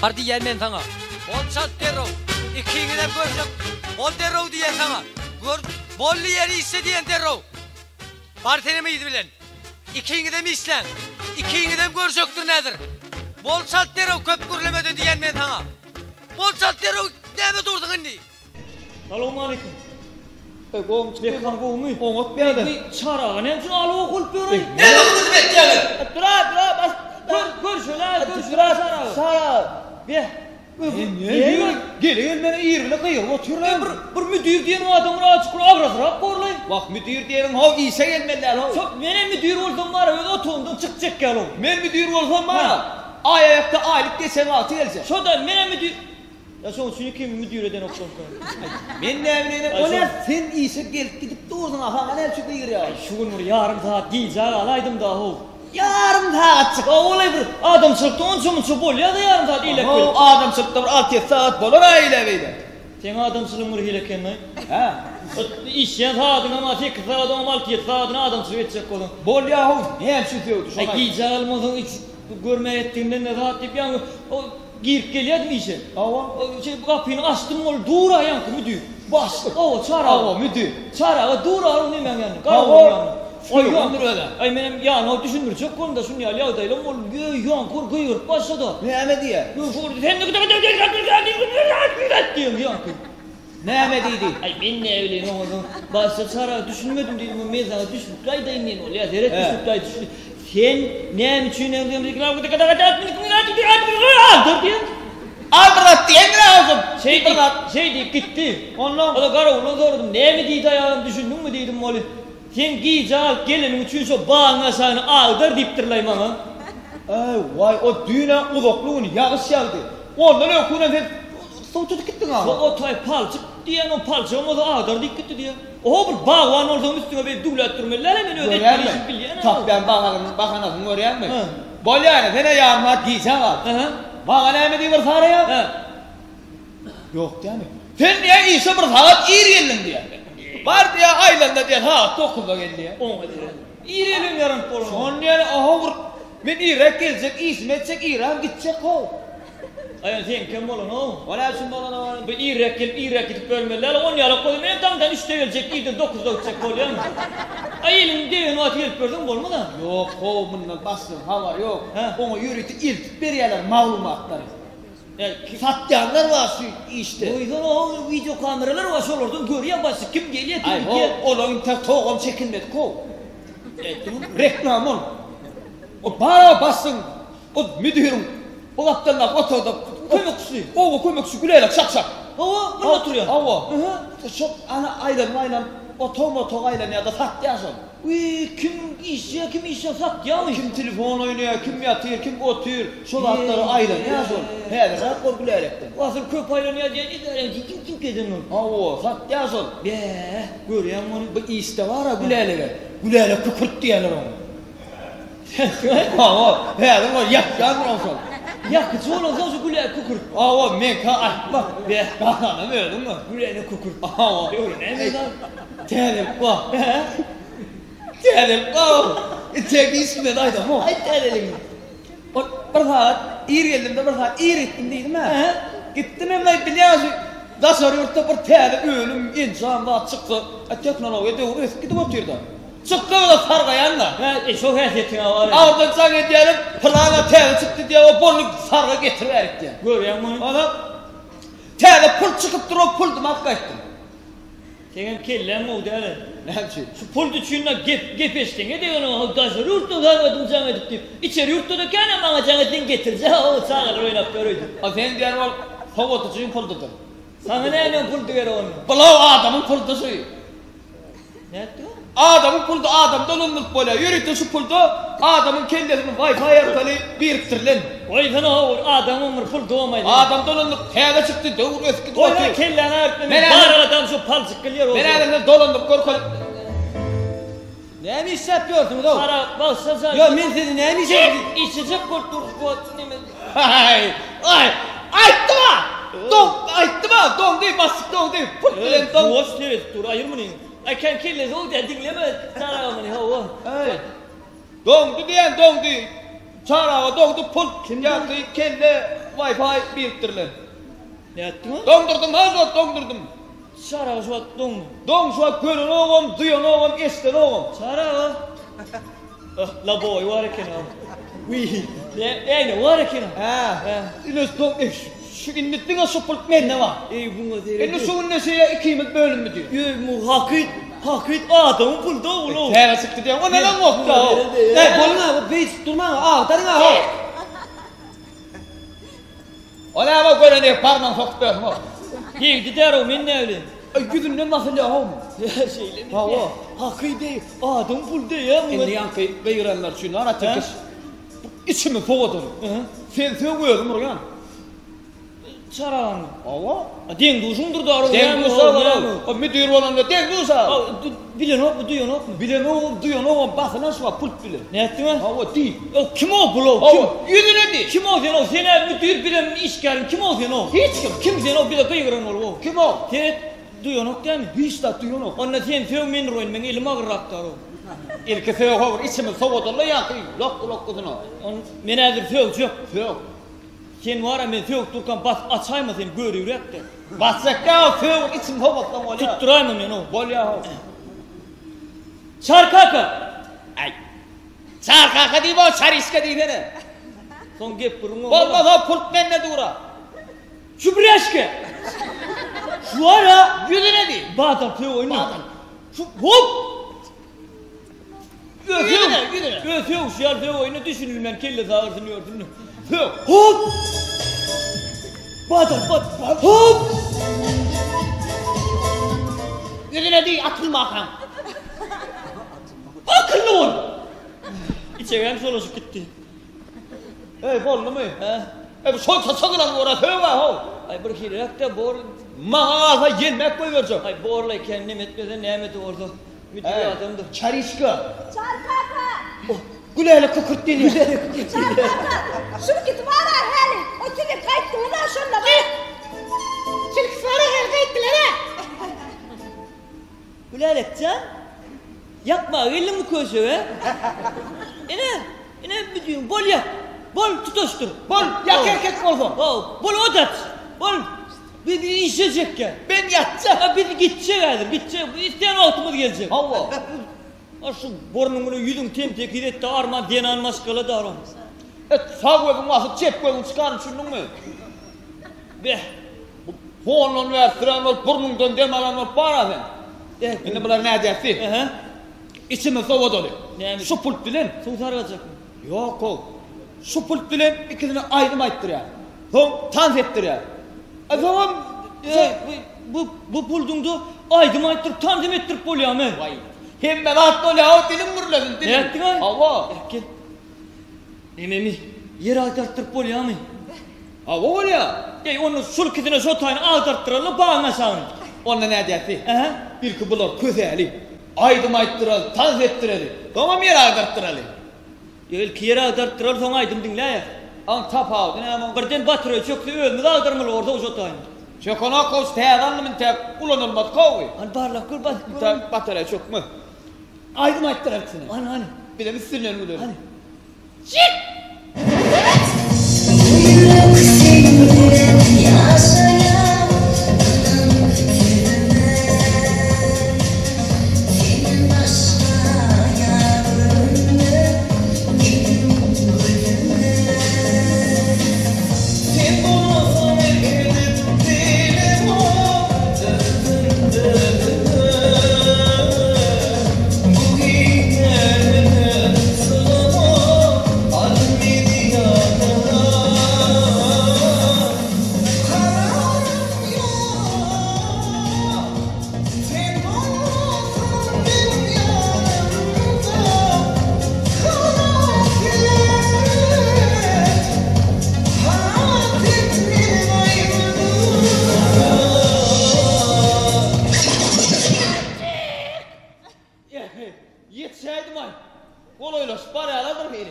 Hadi gelmen sana. Bol çat derov. İkini de göreceğim. Bol derov diyen sana. Gör, bollu yeri istediyen derov. Partini miydi bilen? İkini de mi islen? İkini de mi görecektir nedir? Bol çat derov köp gürlemedi diyen ben sana. Bol çat derov ne mi durdun şimdi? Selamun aleyküm. Oğlum çıkıyor. Bekkan kovmuy. Oğlum bir adam. Çarağı ne için alı okul böyle? Ne dokuz bekleyelim? Dur bas. Gör şöyle, gör şöyle çarağı. Sağ. Be. Gelin beni iyirle kıyır oturuyor. Bir müdür diyen o adamın açık avrazırap korlay. Bak müdür diyenin hav iyise gelmediler hav. Çok mene müdür oldum var öyle otondan çıkacak gel oğlum. Men müdür olsam bana. Ay ayakta aylık desen altı gelse. Şu da mene müdür. Ya son şunu kim müdür eden okudum. Men ne bileyim o ne sen iyise gelip gidip doğdun aha ne yapacak kıyır ya. Şu gün yarım saat giyeceği alaydım daha ol. Yarım saat çık. Olay bir adam çıktı onca bol ya da yarım saat ilek böyle. Adam çıktı 6 saat bolur aile beyde. Sen adam sılımır hile kendine. Ha. İşyen saatın ama 8 saat 6 saatine adam çıkacak olun. Bol yahu ne yapacak diyordu şuna. Giyeceği almadın hiç görme ettiğinden ne rahat deyip yani o girip geliyordu mu işe? Ava. Kapıyı açtım ol dura yankı müdür. Başlık. O çara. Ava müdür. Çara dura onu ne ben yani. Ava. Ay Yok, yan öyle. Ay benim yani o düşünür çok konuda şunu ya ya dayım ol yan kur kıyır başladı. Ne diye? Yok sen ne kadar diyorum yankı. Ne mediydi? Ay ben ne öyle oldu. Başta çara düşünmedim dedim o mezana düşmüş. Kaydayım ne ol ya zeret düşmüş kaydı düşmüş. Sen ne için ne diyorum bu kadar Aldrat diye mi lazım? Şey deyip gitti. Ondan. O da karavula sordum. Ne mi deydi ayağım düşündün mü dedim oğlum. Sen giyeceğin gelinin için şu bağın aşağını aldır deyiptirlay bana. Vay o düğüne uzakluğun yağış yağdı. Ondan öküne sen soğutup gittin ha. O tay palçık diyen o palçık ama da aldır deyip gitti diye. O bir bağvan oradan üstüne bir duvlattırmalar hemen ödettirişim bilyen. Tak ben bakanasın görüyen mi? Bol yani sen yarın at giysen al. Bana ne mi diyor fare ya? Yok değil mi? Sen niye iyisi bir saat iyi yerlin diye. Var diye aylanda diye ha 9'da geldi ya. Olma dire. İyi elim yarın polum. Son yani aha vur. Ben İrak gelecek, İsmet edecek, İran gidecek o. Aynen sen kim olun o? O ne için bana var? Bu İrak gidip bölmeler, 10 yıllık koydum. Benim tamdan 3'te gelecek, İyiden 9'da uçacak oluyor mu? Ay elim deyin o atı gelip gördün olma da. Yok o bundan bastın hava yok. Onu yürütü ilk veriyorlar malumatları. Satyanlar var şu işte. O yüzden o video kameralar var şu oradan görüyor başı kim geliyor kim gidiyor. Ay o onun toğum çekilmedi ko. Reklam ol. O para bastın. O müdürün. O kaptanlar otoda kömekçi. O kömekçi gülerek şak şak. Hava burada oturuyor. Hava. Çok ana aylan otomoto aylan ya da satyasın. Uy kim işe kim işe satyamış. Kim telefon oynuyor, kim yatıyor, kim oturuyor. Şu atları aylan yazın. He rahat kor gülerekten. Asıl köp aylan ya diye kim kedin o? Hava satyasın. Be görüyor musun? Bu işte var ha gülerek kükürt diyorlar onu. Hava he lan yak yanır olsun. Yakıcı olursa şu güle kukur. Hava men ka bak be bakanım öldün mü? Güle kukur. Hava. Ne mi lan? Telim bak. Telim bak. Tek ismi de ayda mı? Ay telim. O bir saat geldim de bir saat ettim değil mi? Gittim hem biliyorsun. Dasar yurtta bir telim ölüm insan var çıktı. Teknoloji doğru eski de oturdu. Çıktı da sargayan da. Çok heyetin var. Oradan sana diyelim, plana tel çıktı diye o bolluk sarga getiriverik diye. Görüyor musun? Adam, tele pul çıkıp durup puldum hakka ettim. Senin kellen oldu hele. Ne yapacak? Şu pul düçüğüne gepeştin, ne diyorsun o gazları yurtta sarmadım sana edip deyip. İçeri yurtta da kâne bana canetini getirce o sağlar oynap görüydü. Efendim diyelim o havatıcının puldudur. Sana ne pul diyor onu? Bulav adamın puldusu. Ne etti o? Adamın puldu, adam donunluk böyle yürüttü şu puldu, adamın kendisini Wi-Fi arkalı biriktirlen. Oy sana o adamın pul doğmaydı. Adam donunluk tele çıktı, doğru eski doğru. Oyla kellen öğretmeni, bağır adam şu palcık geliyor oldu. Ben elimde dolandık korkalı. Ne mi iş yapıyorsunuz o? Para baksa sen. Yo min seni ne mi iş yapıyorsunuz? İçecek kurtulmuş bu atın yemin. Ay ayttıma! Ayttıma! Don değil bastık don değil. Put bilen don. Boş evet dur ayır mı ne? Ay kan kelle o da dinleme. Sana mı ne hava? Dondu diyen dondu. Çarağı dondu pul. Kim yaptı kelle Wi-Fi biriktirler. Ne ettin o? Dondurdum, hazır dondurdum. Çara şu don mu? Don şu an görün oğlum, duyan oğlum, esten oğlum. Çara o. La boy var ki ne? Wi. Ne var ki ne? Ha. İles don şu inmettin o support men ne var? Bunu deri. Eni şu nese ikimiz bölüm mü diyor? Mu hakit adamın pulda oğlum. Tera sıktı diyor. O ne lan nokta o? Boluna beş durma ağdarına o. Ona bak gören diye parmağını sokup verdim o. Yedi der o min ne öyle? Ay güdünden nasıl ya oğlum? Ya şeyle mi? Ha o. Hakit değil. Adam pulda ya. Şimdi yankı beyranlar şunu ana tekes. İçimi soğudur. Sen söylüyorum oraya. Çara mı? Ava. Den duşundur da arı. Den duşa var. O müdür olan da den duşa. Bilen o mu duyan o mu? Bilen o duyan o basına şu pult bile. Ne ettin o? Hava değil. O kim o bulo? Hava yüzüne değil. Kim o sen o? Sen müdür bilen işgalin kim o sen o? Hiç kim. Kim sen o bir de kıyıran o? Kim o? Sen duyan o değil mi? Hiç de duyan o. Onunla sen sevmeyin royun ben elim ağırraktar o. İlke söyle olur. İçimi soğudur la yankı. Lok kuzuna. Men ädir sög yok. Söyle. Sen var ya men sög durkan bas açayma sen görü yürekte. Basacak ya söyle. İçim soğudur lan öyle. Tutturayma men o. Bol ya. Çarkaka. Ay. Çarkaka değil bu. Çariska değil ne? Son gep burun o. Vallahi pult ben ne dura. Şu brişke. Şu var ya. Yüzüne değil. Bağdan sög oyunu. Bağdan. Şu hop. Yüzüne. Sög şu yer sög oyunu düşünülmen kelle sağırsınıyorsun. Söyle. Hop. Bağdan hop. Yüzüne değil. Atılma akam. Akıllı ol. İçeri solaşıp gitti. Ey bollu mu? He. Ey sol tasagılan orada söyle ho. Ay bir hirak da bor. Mağaza yemek koyacağım. Ay borla kendim etmeden ne emedi orada. Müdür Ey. adamdı. Çarişka. Çarkaka! Güleyle kıkırt deniyor. Çarkaka! Şunu git var ha hali! O tüne kayıttı ona şunla bak! Çilk sonra her kayıttılar ha! Ulan Ekcan. Yapma öyle mi koşuyor he? İne bir diyorum bol yap. Bol tutuştur. Bol yak erkek olsun. Bol odat. Bol. Bir işecek ya. Ben yatacağım. Bir gidecek hadi gidecek. İsteyen altımız gelecek. Allah. Ha şu burnunu yüzün temtek hiretti arman denan maskala da aram. Sağ koyun vasıp cep koyun çıkarın şunun mu? Be. Fonun ver, sıran ol, burnundan demalan ol, para sen. Şimdi bunlar ne edeceksin? Aha. İçimi soğuk oluyor. Neymiş? Şu pult bilen. Soğuk sarılacak mı? Yok o. Şu pult bilen ikisini ayrım ayttır ya. Son tanz ettir ya. Tamam. Bu buldundu aydım ayttırıp tanzim ettirip bol ya men. Vay. Hem ben attı öyle o dilim vurladın dilim. Ne ettin ay? Allah. Gel. Ememi yer aytarttırıp bol ya men. Allah öyle ya. Onu sulkitine sotayını aytarttıralım bağına sağın. Onunla ne edeceksin? Aha. Bir kıbılar güzeli. Aydım ayttıralım, tanz ettirelim. Tamam yer aytarttıralım. Gel ki yer aytarttıralım sonra aydım dinle ya. An tap aldı ne ama. Birden batırıyor çöktü ölmedi aytarmalı orada o sotayını. Çokona koş teyadan mı tek kullanılmaz kovuy. An barlak kır bat. Tek batara çok mu? Aydım ayttıralım seni. Hani. Bir de misinler mi diyor? Hani. Yetişeydim ay. Olayla parayı aladır beni.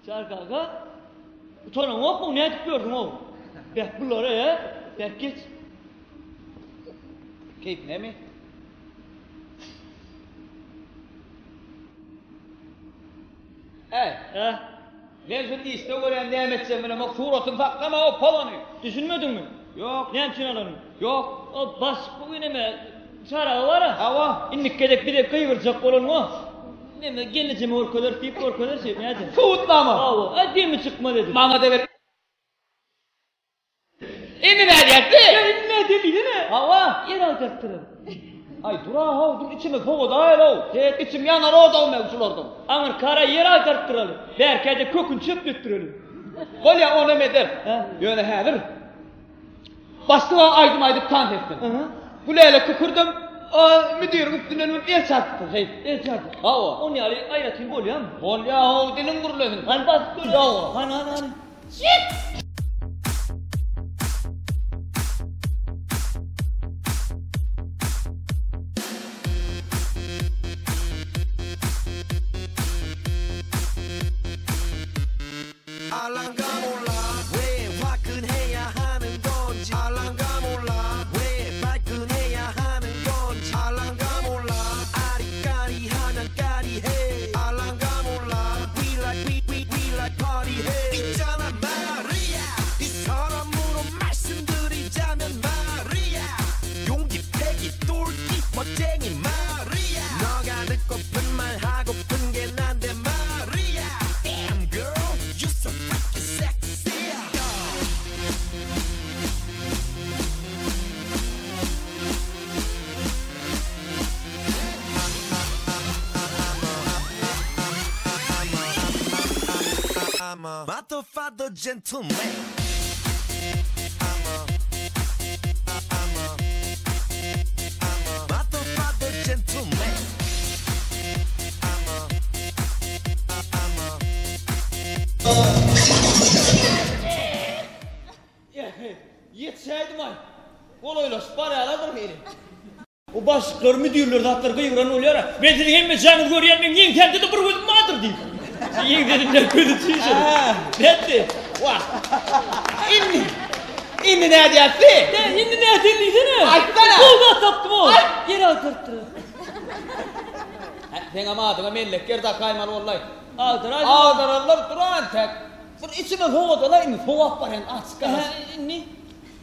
Çarkaka. Utanın yok mu? Ne yapıyordun o? Bek bunlara ya. Bek geç. Keyif ne mi? Ha? Ben seni işte gören devam edeceğim bana bak suratın saklama o palonu. Düşünmedin mi? Yok. Ne için alalım? Yok. O bas bugün eme çara var ha. Hava. İnnik gedek bir de kıyvıracak olan mı? Neme geleceğim orkalar deyip orkalar şey mi hadi. Soğutma mı? Avo hadi mi çıkma dedim. Bana da ver. İndi ne diyecekti? Ne dedi değil mi? Hava. Yer alacaktırım. Ay dur ha dur içime soğuk da o. Evet içim yanar o da o mevzulardan. Aman kara yer alacaktıralım. Belki de kökün çöp döktürelim. Kol ya onu medir. He. Yöne hedir. Başlığa aydım aydıp kan ettim. Hı. Güleyle kükürdüm. Müdürün üstüne el çarptı. El çarptı. Hava. Onu yani ayratayım bol ya mı? Kol ya o dinin gurulun. Hani bas dur. Yo. Hani. 알랑가 몰라 왜 화끈해야 하는 건지 알랑가 몰라 왜 발끈해야 하는 건지 알랑가 몰라 아리까리하면 까리해 알랑가 몰라 we like party 해 있잖아 마리아 이 사람으로 말씀드리자면 마리아 용기 패기 똘끼 멋쟁이 마리아 너가 듣고픈 말 하고픈 게 난데 마리아 damn girl you so freaking sexy I'm a motherfucker gentleman I'm a motherfucker gentleman Yetseydim ay. Olayla parayalardır beni. O başlıklar müdürler hatlar kıyıran oluyor ha. Ben dedim hem canım görüyen ben yiyin kendi de bir gözüm mağdur diyeyim. Yiyin dedim ne gözü tüysün. Netti? Vah. İndi ne diyecekti? Ne şimdi ne dinliydin ha? Açsana. Bulga taptım o. Geri aldırttırır. Sen ama adına mellek gerda kaymalı vallahi. Aldır hadi. Ağdarlar duran tek. Bir içime soğudu la indi soğuk var yani aç kalas. Ne?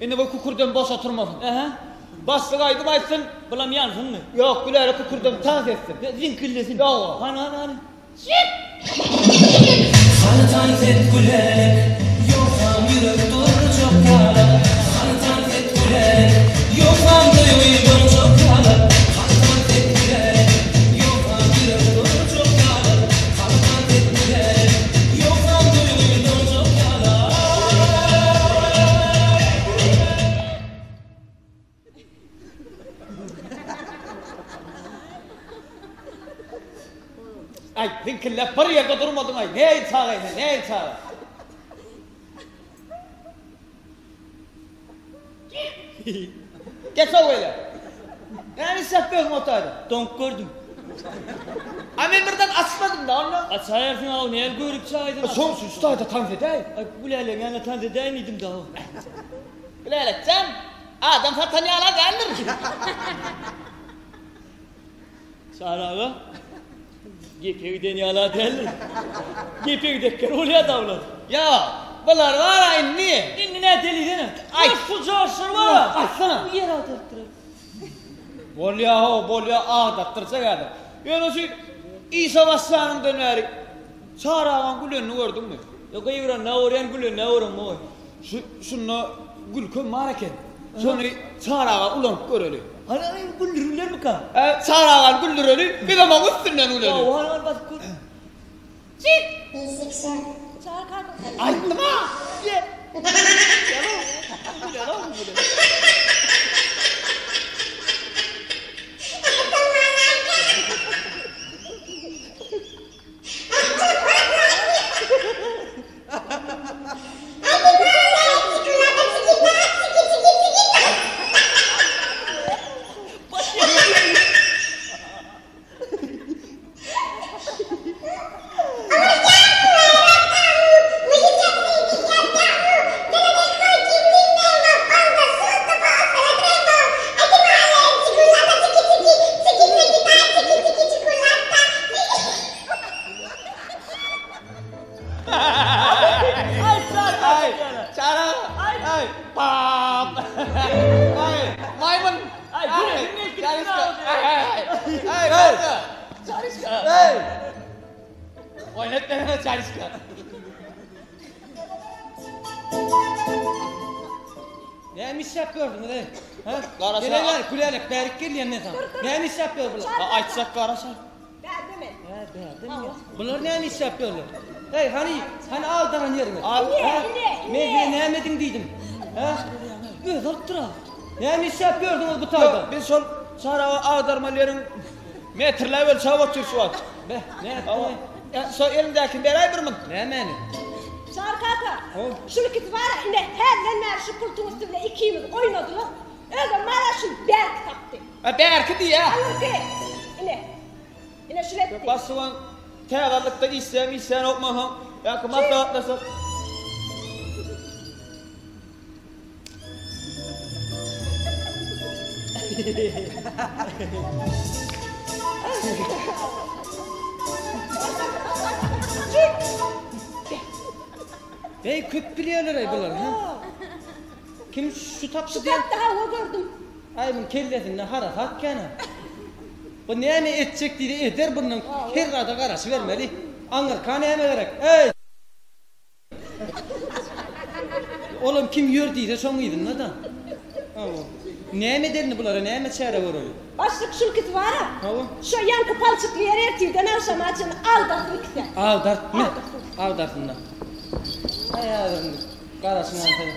Indi bu kükürden boş oturmasın. Aha. Başlık aydım açsın. Bulam yansın mı? Yok güler kükürden tans etsin. Zinkirlesin. Yo. Hani. Sana tarif et gülerek yoksam yürek dur çok yala. Sana tarif et gülerek yoksam da uyudum çok yala. Sana tarif et gülerek yoksam yürek dur çok yala. Sana tarif et gülerek yoksam da uyudum çok yala. Ay zinkirler bir yerde durmadın ay. Ne el çağıyla ne el çağı. Geç o öyle. Yani sepbez motaydı. Donk gördüm. Amen birden açmadım da onu. Aç ayarsın ağ ne el görüp çağıydın. Son üstayda tans edeyim. Ay bu lale yani tanz edeyim idim daha. Güler edeceğim. Adam zaten yala gelir ki. Sarağa. Gepekden yala derler. Gepekdekker oluyor davlat. Ya bunlar var ya inni. İndi ne deli değil mi? Ay. Nasıl çağırsın var ya? Açsana. Bu yer aldırttırır. Bol ya ağdattırsa geldi. Yani şu İsa Vassan'ın döneri. Çağırağın gülünü gördün mü? Yok ayıran ne orayan gülü ne oran mı? Şununla gül kön marken. Sonra çağırağa ulanıp göreli. Hani güldürürler mi ka? Çağırağa güldüreli. Bir zaman üstünden Ya uleli. hani bak gül. Çağır kalkın. Aytma. Ye. Ha ha ha! Ay, çara. Ay, pap. Ay, maymun. Ay, dur, Çariska. Ay, nerede? Çariska. Ay. Oynat bana çariska. Neymiş yapıyordun öyle? Ha? Karasa- Geleler gülerek berik geliyor ne zaman? Neymiş yapıyor bunlar? Açsak karasa. Verdim et. Bunlar neymiş yapıyorlar? Hey hani aldığın yerine. Al. Ne? Ne yemedin dedim. Ha? Göz alıp dur. Neymiş yapıyordun bu tayda? Biz sol çara ağdarmaların metrler böyle çabuk çıksın. Be ne Ama yaptın? so elimdeki beray bir mi? Ne meni? Çağır kaka. Oğlum. Şunu git var ya, yine herlenler şu kurtun üstüne ikimiz oynadılar. Öyle mara şu berk taptı. Berki diye. Alır ki. Yine şunu etti. Basılan teadarlıkta istem okmaham. Ya kumat da atlasın. Hey köp biliyorlar ay bunlar ha? Kim şu tapsı Şu diye? kat daha o gördüm. Ay bunun kellesinde hara hak yana. Bu ne mi edecek diye eder bunun her rada karası vermeli. Anlar kanı yeme gerek. Ey! Oğlum kim yör diye son giydin ne da? Ne mi derini bunlara ne mi çare var öyle? Başlık şunu git var ya. Tamam. Şu yankı palçıklı yer ertiyden akşam açın aldatın ikisi. Aldart ne? Aldartın da. Ay ağzını karasını antarım.